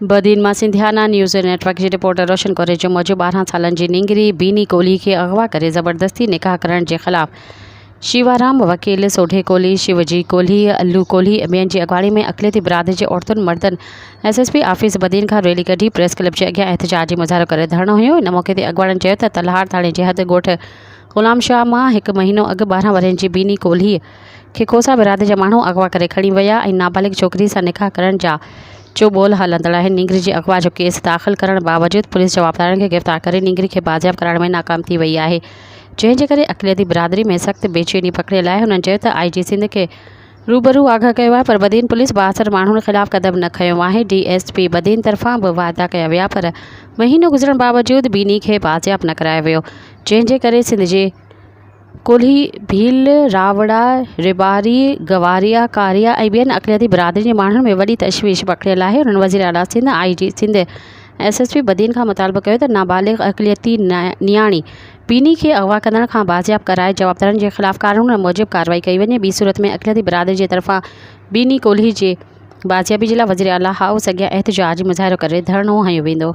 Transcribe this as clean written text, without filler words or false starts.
बदीन मां सिंधियाना news network जी reporter रोशन कोरेजो मूजिब 12 सालनि जी निंगरी बीनी कोहली खे अगवा करे ज़बरदस्ती निकाह करण जे ख़िलाफ़ शिवाराम वकील सोढे कोहली, शिवजी कोहली, अल्लू कोहली ॿियनि जी अॻवानी में अक़लियती बिरादरी जे औरतुनि मर्दनि SSP ऑफिस बदीन खां रैली कढी प्रेस क्लब जे अॻियां एहतिजाजी मुज़ाहिरो करे धरणो हुयो। इन मौक़े ते अॻवाननि चयो त तलहार थाणे जे हद ॻोठ ग़ुलाम शाह मां 1 महीनो अॻु 12 वरहनि जी बीनी कोहली खे खोसा बिरादरी जा माण्हू अगवा करे खणी विया ऐं नाबालिग छोकिरी सां निकाह करण जा चोबोल हलंदड़ आहिनि। निंगरी जी अगवा जो केस दाख़िल करण बावजूदि पुलिस जवाबदारनि खे गिरफ़्तार करे निंगरी खे बाज़ियाब करण में नाकाम थी वई आहे, जंहिंजे करे अक़लियती बिरादरी में सख़्त बेचैनी पकड़ियल आहे। हुननि चयो त IG सिंध खे रूबरू आगाह कयो आहे, पर बदीन पुलिस 62 माण्हुनि ख़िलाफ़ क़दम न खयो आहे। DSP बदीन तरफ़ां बि वाइदा कया विया, पर महीनो गुज़रण बावजूदि बीनी खे बाज़ियाब न करायो वियो, जंहिंजे करे सिंध जे कोल्ही, भील, रावड़ा, रिबारी, गवारिया, कारिया ऐं ॿियनि अक़लियती बिरादरी जे माण्हुनि में वॾी तशवीश पकड़ियल आहे। हुननि वज़ीर आला सिंध, IG सिंध, SSP बदीन खां मुतालबो कयो त नाबालिग अक़लियती नियाणी बीनी खे अगवा कंदड़ खां बाज़ियाब कराए जवाबदारनि जे ख़िलाफ़ कानून मूजिबि कार्रवाई कई वञे। ॿी सूरत में अक़लियती बिरादरी जे तरफ़ां बीनी कोहली जे बाज़ियाबी जे लाइ वज़ीर आला हाउस अॻियां एहतिजाजी मुज़ाहिरो करे धरणो हंयो वेंदो।